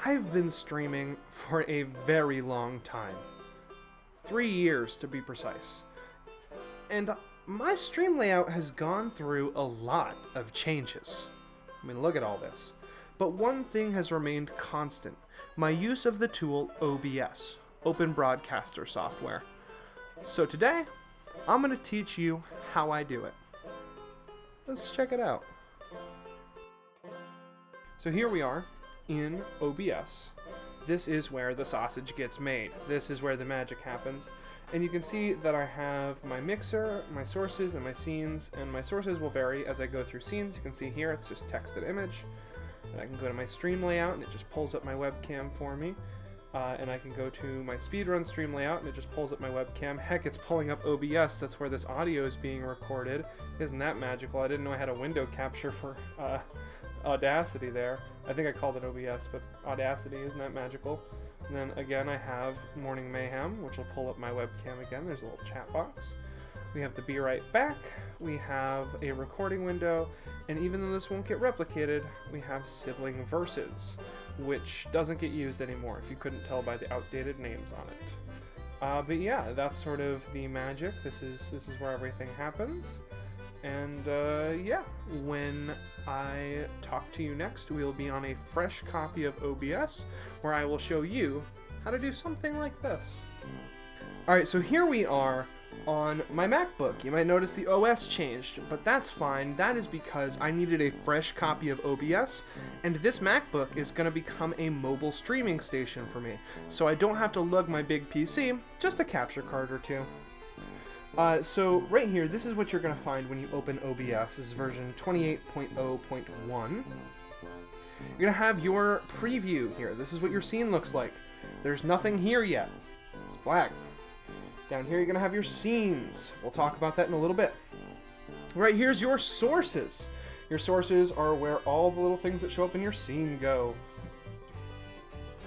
I've been streaming for a very long time. 3 years to be precise. And my stream layout has gone through a lot of changes. I mean, look at all this. But one thing has remained constant. My use of the tool OBS, Open Broadcaster Software. So today, I'm going to teach you how I do it. Let's check it out. So here we are in OBS. This is where the sausage gets made. This is where the magic happens. And you can see that I have my mixer, my sources, and my scenes. And my sources will vary as I go through scenes. You can see here it's just text and image. And I can go to my stream layout and it just pulls up my webcam for me. And I can go to my speedrun stream layout and it just pulls up my webcam. Heck, it's pulling up OBS. That's where this audio is being recorded. Isn't that magical? I didn't know I had a window capture for Audacity there. I think I called it OBS, but Audacity, isn't that magical? And then again, I have Morning Mayhem, which will pull up my webcam again. There's a little chat box. We have the Be Right Back. We have a recording window. And even though this won't get replicated, we have Sibling Versus, which doesn't get used anymore, if you couldn't tell by the outdated names on it. But yeah, that's sort of the magic. This is where everything happens. And yeah, when I talk to you next, we'll be on a fresh copy of OBS, where I will show you how to do something like this. Alright, so here we are on my MacBook. You might notice the OS changed, but that's fine. That is because I needed a fresh copy of OBS, and this MacBook is going to become a mobile streaming station for me. So I don't have to lug my big PC, just a capture card or two. So right here, this is what you're going to find when you open OBS. This is version 28.0.1. You're going to have your preview here. This is what your scene looks like. There's nothing here yet. It's black. Down here, you're going to have your scenes. We'll talk about that in a little bit. Right here's your sources. Your sources are where all the little things that show up in your scene go.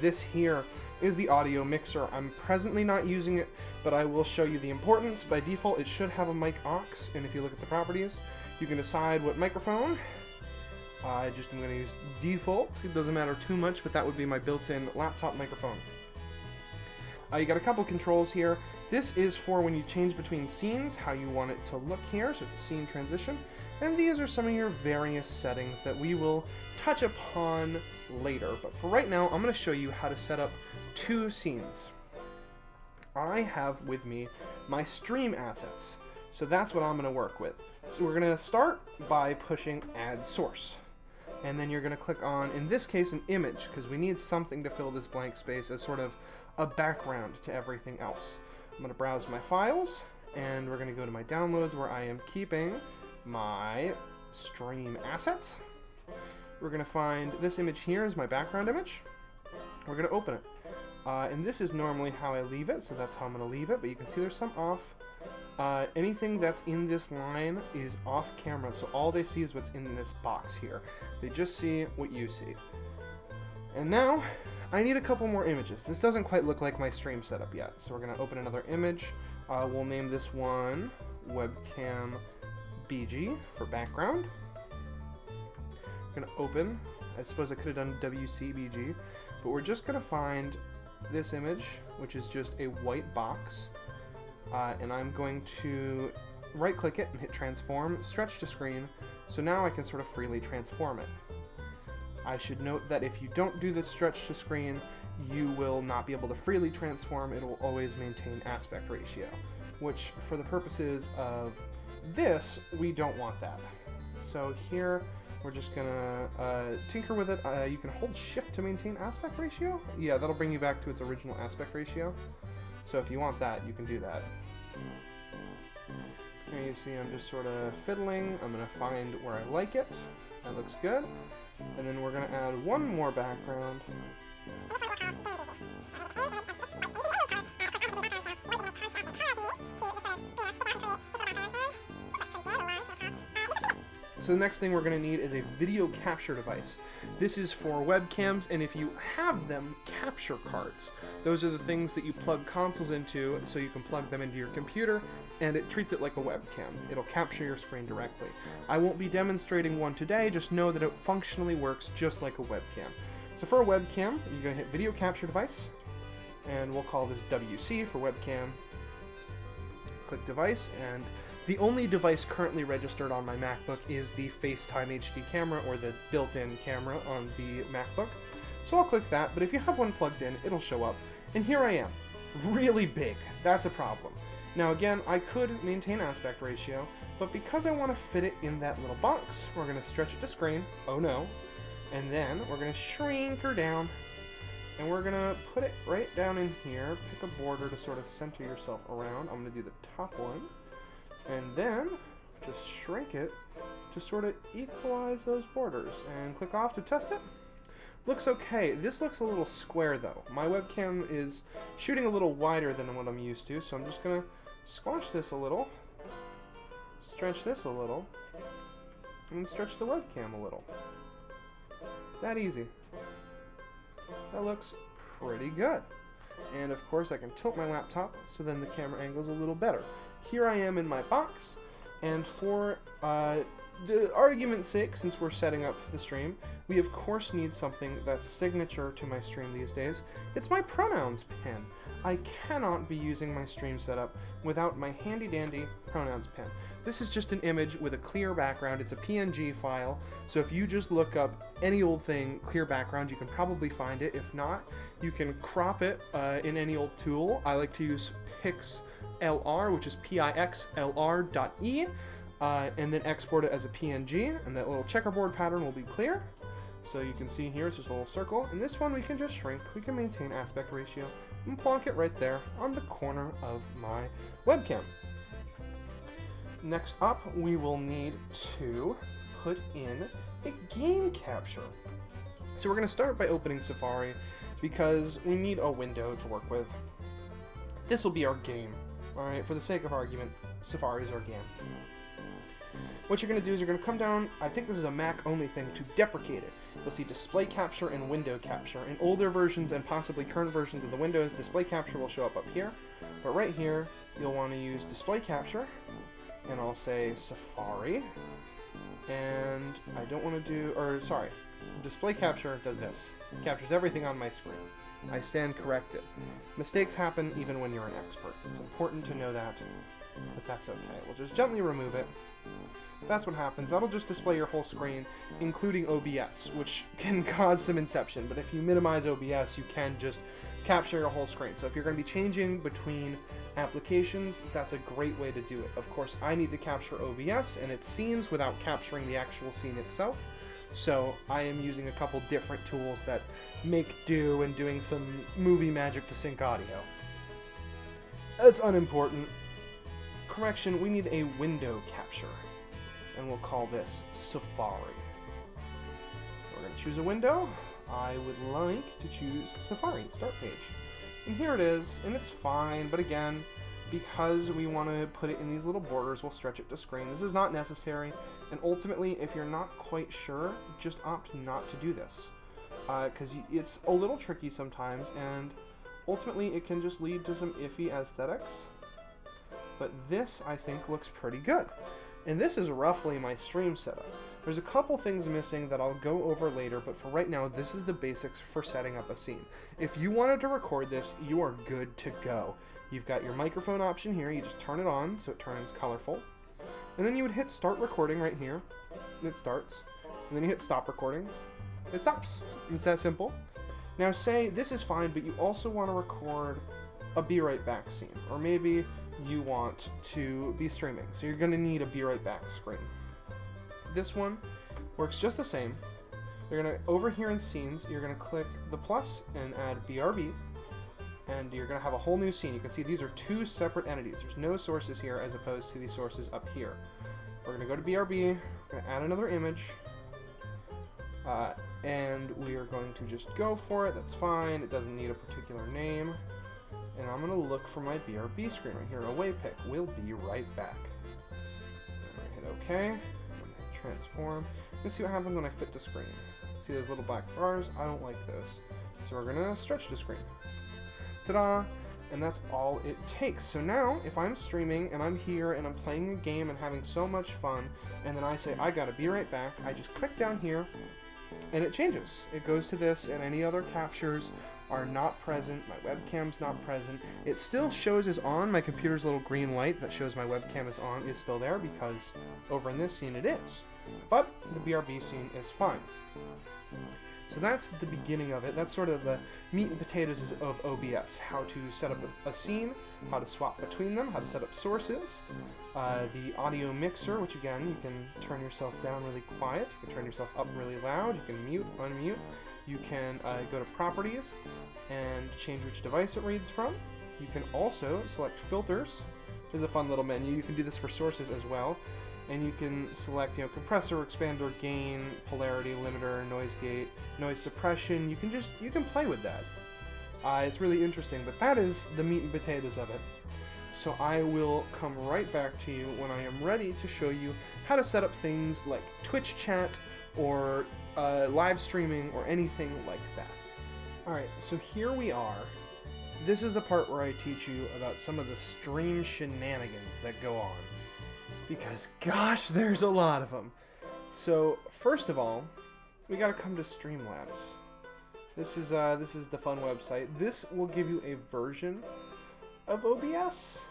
This here is the audio mixer. I'm presently not using it, but I will show you the importance. By default, it should have a mic aux, and if you look at the properties, you can decide what microphone. I just am going to use default. It doesn't matter too much, but that would be my built-in laptop microphone. You got a couple controls here. This is for when you change between scenes, how you want it to look here, so it's a scene transition. And these are some of your various settings that we will touch upon later. But for right now, I'm going to show you how to set up two scenes. I have with me my stream assets, so that's what I'm going to work with. So we're going to start by pushing Add Source. And then you're going to click on, in this case, an image, because we need something to fill this blank space as sort of a background to everything else. I'm going to browse my files, and we're going to go to my downloads where I am keeping my stream assets. We're going to find this image here is my background image. We're going to open it. And this is normally how I leave it, so that's how I'm going to leave it, but you can see there's some off. Anything that's in this line is off camera, so all they see is what's in this box here. They just see what you see. And now, I need a couple more images. This doesn't quite look like my stream setup yet, so we're going to open another image. We'll name this one Webcam BG for background. We're going to open. I suppose I could have done WCBG, but we're just going to find this image, which is just a white box. And I'm going to right-click it and hit Transform, Stretch to Screen, so now I can sort of freely transform it. I should note that if you don't do the Stretch to Screen, you will not be able to freely transform. It will always maintain aspect ratio, which for the purposes of this, we don't want that. So here, we're just gonna tinker with it. You can hold Shift to maintain aspect ratio. Yeah, that'll bring you back to its original aspect ratio. So if you want that, you can do that. Here you see I'm just sort of fiddling. I'm going to find where I like it. That looks good. And then we're going to add one more background. So the next thing we're going to need is a video capture device. This is for webcams, and if you have them, capture cards. Those are the things that you plug consoles into, so you can plug them into your computer, and it treats it like a webcam. It'll capture your screen directly. I won't be demonstrating one today, just know that it functionally works just like a webcam. So for a webcam, you're going to hit video capture device, and we'll call this WC for webcam. Click device, and the only device currently registered on my MacBook is the FaceTime HD camera, or the built-in camera on the MacBook. So I'll click that, but if you have one plugged in, it'll show up. And here I am. Really big. That's a problem. Now again, I could maintain aspect ratio, but because I want to fit it in that little box, we're going to stretch it to screen. Oh no. And then we're going to shrink her down, and we're going to put it right down in here. Pick a border to sort of center yourself around. I'm going to do the top one. And then just shrink it to sort of equalize those borders. And click off to test it. Looks okay. This looks a little square though. My webcam is shooting a little wider than what I'm used to, so I'm just going to squash this a little, stretch this a little, and stretch the webcam a little. That easy. That looks pretty good. And of course I can tilt my laptop so then the camera angle's a little better. Here I am in my box, and for the argument's sake, since we're setting up the stream, we of course need something that's signature to my stream these days. It's my pronouns pen. I cannot be using my stream setup without my handy dandy pronouns pen. This is just an image with a clear background. It's a PNG file, so if you just look up any old thing, clear background, you can probably find it. If not, you can crop it in any old tool. I like to use PixLR, which is PIXLR.E, and then export it as a PNG, and that little checkerboard pattern will be clear. So you can see here, it's just a little circle, and this one we can just shrink. We can maintain aspect ratio and plonk it right there on the corner of my webcam. Next up, we will need to put in a game capture. So we're going to start by opening Safari because we need a window to work with. This will be our game. Alright, for the sake of argument, Safari is our game. What you're going to do is you're going to come down, I think this is a Mac only thing, to deprecate it. You'll see display capture and window capture. In older versions and possibly current versions of the Windows, display capture will show up here. But right here, you'll want to use display capture, and I'll say Safari. And I don't want to do, or sorry, display capture does this. It captures everything on my screen. I stand corrected. Mistakes happen even when you're an expert. It's important to know that, but that's okay. We'll just gently remove it. That's what happens. That'll just display your whole screen, including OBS, which can cause some inception, but if you minimize OBS, you can just capture your whole screen. So if you're going to be changing between applications, that's a great way to do it. Of course, I need to capture OBS and its scenes without capturing the actual scene itself, so I am using a couple different tools that make do and doing some movie magic to sync audio. That's unimportant. Correction, we need a window capture, and we'll call this Safari. We're going to choose a window. I would like to choose Safari, start page. And here it is, and it's fine, but again, because we want to put it in these little borders, we'll stretch it to screen. This is not necessary, and ultimately, if you're not quite sure, just opt not to do this. Because it's a little tricky sometimes, and ultimately it can just lead to some iffy aesthetics. But this, I think, looks pretty good. And this is roughly my stream setup. There's a couple things missing that I'll go over later, but for right now, this is the basics for setting up a scene. If you wanted to record this, you are good to go. You've got your microphone option here, you just turn it on so it turns colorful. And then you would hit start recording right here, and it starts. And then you hit stop recording, it stops. It's that simple. Now say this is fine, but you also want to record a be right back scene, or maybe you want to be streaming, so you're going to need a be right back screen. This one works just the same. You're going to, over here in scenes, you're going to click the plus and add BRB, and you're going to have a whole new scene. You can see these are two separate entities. There's no sources here as opposed to the sources up here. We're going to go to BRB, we're going to add another image, and we are going to just go for it. That's fine. It doesn't need a particular name. And I'm going to look for my BRB screen right here. Away pick. We'll be right back. I'm going to hit OK. Transform. Let's see what happens when I fit to screen. See those little black bars? I don't like those. So we're going to stretch to screen. Ta-da! And that's all it takes. So now, if I'm streaming and I'm here and I'm playing a game and having so much fun, and then I say, I gotta be right back, I just click down here, and it changes. It goes to this, and any other captures are not present. My webcam's not present. It still shows as on. My computer's little green light that shows my webcam is on is still there because over in this scene it is. But the BRB scene is fine. So that's the beginning of it. That's sort of the meat and potatoes of OBS. How to set up a scene, how to swap between them, how to set up sources, the audio mixer, which again, you can turn yourself down really quiet, you can turn yourself up really loud, you can mute, unmute, you can go to properties and change which device it reads from. You can also select filters. There's a fun little menu. You can do this for sources as well. And you can select, compressor, expander, gain, polarity, limiter, noise gate, noise suppression. You can play with that. It's really interesting, but that is the meat and potatoes of it. So I will come right back to you when I am ready to show you how to set up things like Twitch chat or live streaming or anything like that. Alright, so here we are. This is the part where I teach you about some of the stream shenanigans that go on. Because, gosh, there's a lot of them. So, first of all, we gotta come to Streamlabs. This is the fun website. This will give you a version of OBS,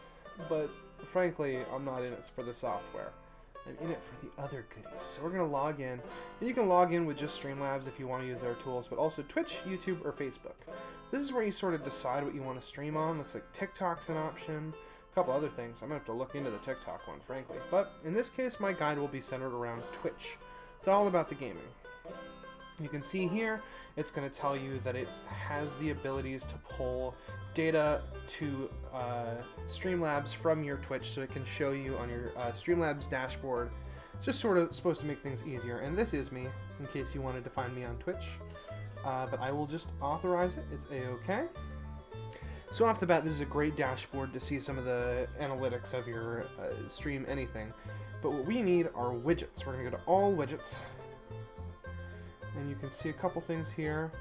but frankly, I'm not in it for the software. I'm in it for the other goodies. So we're gonna log in, and you can log in with just Streamlabs if you want to use their tools, but also Twitch, YouTube, or Facebook. This is where you sort of decide what you want to stream on. Looks like TikTok's an option. Couple other things. I'm gonna have to look into the TikTok one, frankly. But in this case, my guide will be centered around Twitch. It's all about the gaming. You can see here, it's gonna tell you that it has the abilities to pull data to Streamlabs from your Twitch, so it can show you on your Streamlabs dashboard. It's just sort of supposed to make things easier. And this is me, in case you wanted to find me on Twitch. But I will just authorize it. It's A-OK. So off the bat, this is a great dashboard to see some of the analytics of your stream anything. But what we need are widgets. We're going to go to all widgets. And you can see a couple things here.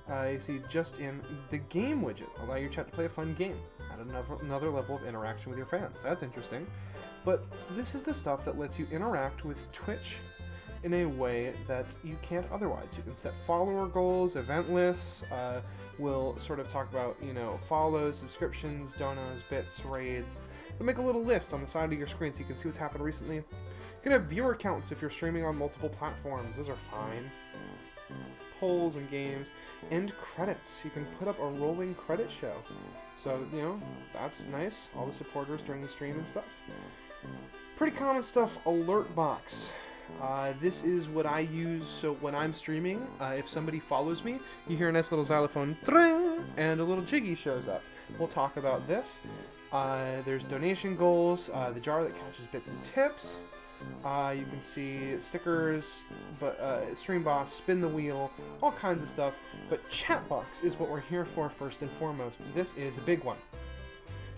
You see just in the game widget, allow your chat to play a fun game. Add another level of interaction with your fans. That's interesting. But this is the stuff that lets you interact with Twitch in a way that you can't otherwise. You can set follower goals, event lists. We'll sort of talk about, follows, subscriptions, donos, bits, raids. We'll make a little list on the side of your screen so you can see what's happened recently. You can have viewer counts if you're streaming on multiple platforms. Those are fine. Polls and games. End credits. You can put up a rolling credit show. So, that's nice. All the supporters during the stream and stuff. Pretty common stuff. Alert box. This is what I use, so when I'm streaming, if somebody follows me, you hear a nice little xylophone, and a little jiggy shows up. We'll talk about this. There's donation goals, the jar that catches bits and tips. You can see stickers, but Stream Boss, spin the wheel, all kinds of stuff. But chat box is what we're here for first and foremost. This is a big one.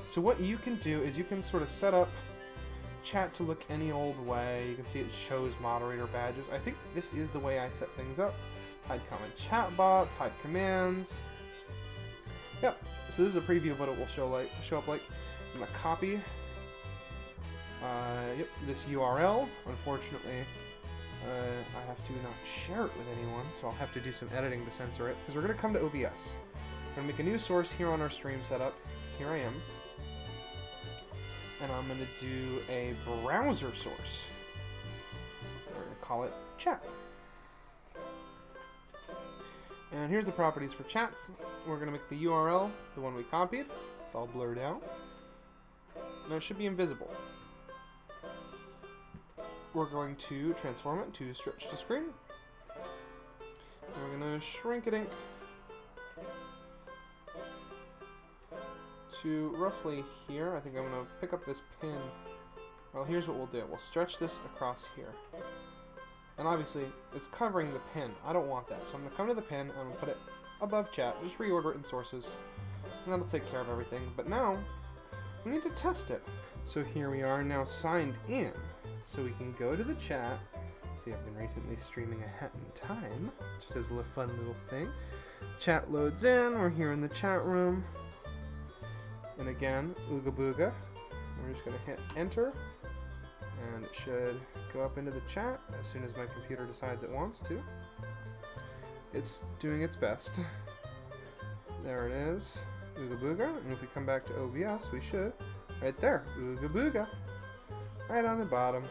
So what you can do is you can sort of set up chat to look any old way. You can see it shows moderator badges. I think this is the way I set things up. Hide common chat bots, hide commands. Yep, so this is a preview of what it will show up like. I'm gonna copy this URL. Unfortunately, I have to not share it with anyone, so I'll have to do some editing to censor it, because we're gonna come to OBS. We're gonna make a new source here on our stream setup. So here I am. And I'm going to do a browser source. We're going to call it chat. And here's the properties for chats. We're going to make the URL, the one we copied. It's all blurred out. Now it should be invisible. We're going to transform it to stretch to screen. And we're going to shrink it ink to roughly here. I think I'm going to pick up this pin. Well, here's what we'll do. We'll stretch this across here. And obviously, it's covering the pin. I don't want that. So I'm going to come to the pin, and I'm going to put it above chat. Just reorder it in sources. And that'll take care of everything. But now, we need to test it. So here we are now signed in. So we can go to the chat. See, I've been recently streaming a hat in time. Just as a fun little thing. Chat loads in. We're here in the chat room. And again, ooga booga. We're just going to hit enter. And it should go up into the chat as soon as my computer decides it wants to. It's doing its best. There it is. Ooga booga. And if we come back to OBS, we should. Right there. Ooga booga. Right on the bottom.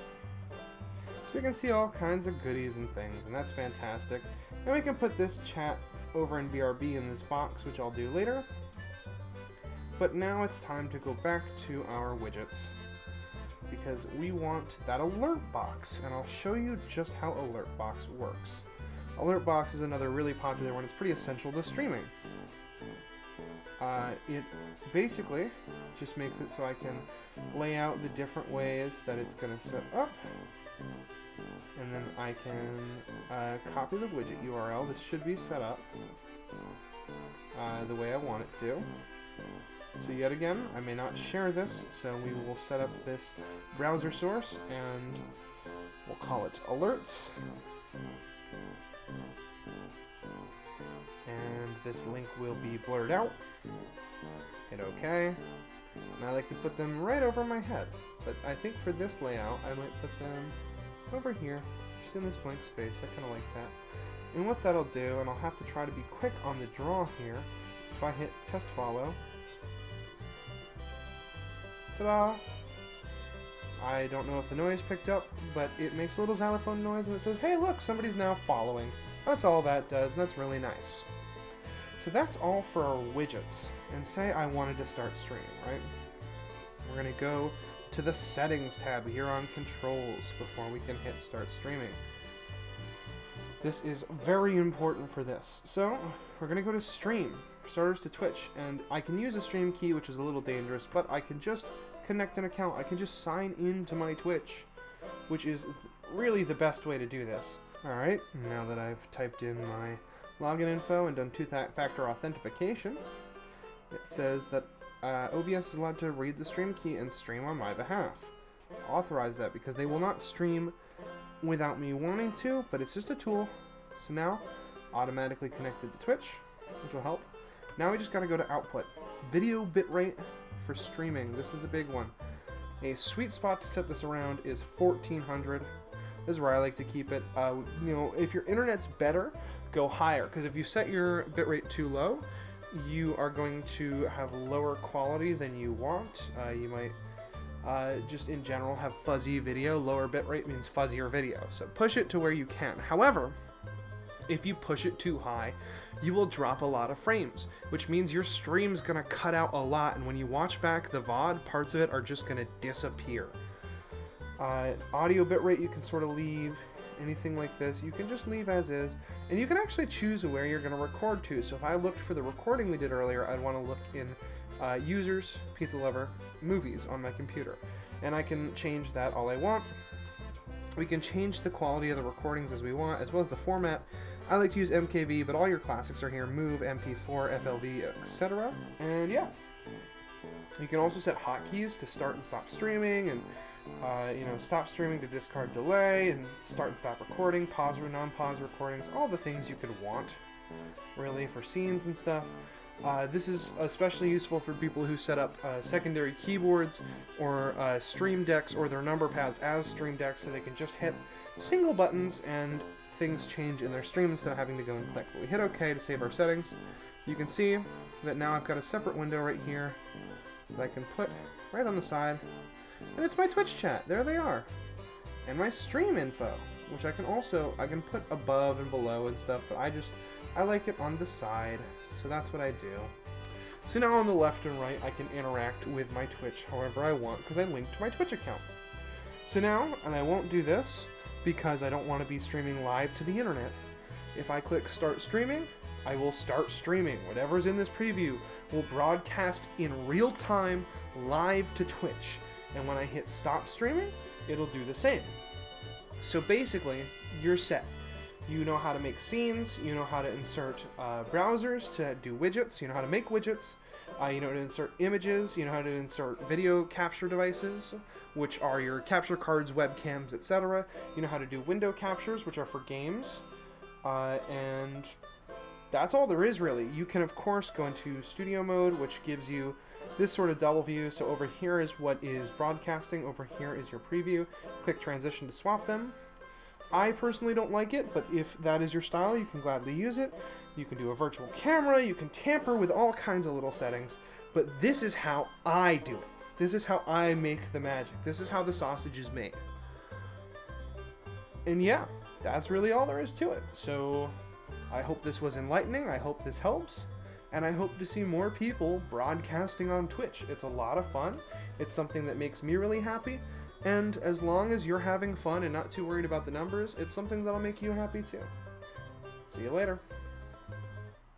So we can see all kinds of goodies and things, and that's fantastic. And we can put this chat over in BRB in this box, which I'll do later. But now it's time to go back to our widgets, because we want that alert box, and I'll show you just how alert box works. Alert box is another really popular one. It's pretty essential to streaming. It basically just makes it so I can lay out the different ways that it's going to set up, and then I can copy the widget URL. This should be set up the way I want it to. So yet again, I may not share this, so we will set up this browser source, and we'll call it alerts. And this link will be blurred out. Hit OK. And I like to put them right over my head, but I think for this layout, I might put them over here, just in this blank space. I kind of like that. And what that'll do, and I'll have to try to be quick on the draw here, is if I hit test follow, ta-da! I don't know if the noise picked up, but it makes a little xylophone noise and it says, hey look, somebody's now following. That's all that does, and that's really nice. So that's all for our widgets. And say I wanted to start streaming, right? We're going to go to the settings tab here on controls before we can hit start streaming. This is very important for this. So we're going to go to stream, for starters to Twitch, and I can use a stream key, which is a little dangerous, but I can just connect an account. I can just sign into my Twitch, which is really the best way to do this. Alright, now that I've typed in my login info and done two-factor authentication, it says that OBS is allowed to read the stream key and stream on my behalf. Authorize that because they will not stream without me wanting to, but it's just a tool. So now, automatically connected to Twitch, which will help. Now we just gotta go to output. Video bitrate for streaming. This is the big one. A sweet spot to set this around is 1400. This is where I like to keep it. You know, if your internet's better, go higher, because if you set your bitrate too low, you are going to have lower quality than you want. You might just in general have fuzzy video. Lower bitrate means fuzzier video, so push it to where you can. However, if you push it too high, you will drop a lot of frames, which means your stream's gonna cut out a lot, and when you watch back the VOD, parts of it are just gonna disappear. Audio bitrate you can sort of leave. Anything like this, you can just leave as is, and you can actually choose where you're going to record to. So if I looked for the recording we did earlier, I'd want to look in users, pizza lover, movies on my computer, and I can change that all I want. We can change the quality of the recordings as we want, as well as the format. I like to use MKV, but all your classics are here: MOV, MP4, FLV, etc. And yeah, you can also set hotkeys to start and stop streaming, and you know, stop streaming to discard delay, and start and stop recording, pause or non-pause recordings, all the things you could want, really, for scenes and stuff. This is especially useful for people who set up secondary keyboards or stream decks or their number pads as stream decks, so they can just hit single buttons and things change in their stream instead of having to go and click. But we hit OK to save our settings. You can see that now I've got a separate window right here that I can put right on the side. And it's my Twitch chat. There they are. And my stream info, which I can put above and below and stuff, but I like it on the side. So that's what I do. So now on the left and right, I can interact with my Twitch however I want, because I linked to my Twitch account. So now, and I won't do this because I don't want to be streaming live to the internet. If I click start streaming, I will start streaming. Whatever's in this preview will broadcast in real time live to Twitch. And when I hit stop streaming, it'll do the same. So basically, you're set. You know how to make scenes, you know how to insert browsers to do widgets, you know how to make widgets, you know how to insert images, you know how to insert video capture devices, which are your capture cards, webcams, etc. You know how to do window captures, which are for games, and that's all there is really. You can of course go into studio mode, which gives you this sort of double view. So over here is what is broadcasting, over here is your preview. Click transition to swap them. I personally don't like it, but if that is your style, you can gladly use it. You can do a virtual camera, you can tamper with all kinds of little settings, but this is how I do it. This is how I make the magic. This is how the sausage is made. And yeah, that's really all there is to it. So I hope this was enlightening, I hope this helps, and I hope to see more people broadcasting on Twitch. It's a lot of fun, it's something that makes me really happy, and as long as you're having fun and not too worried about the numbers, it's something that'll make you happy too. See you later.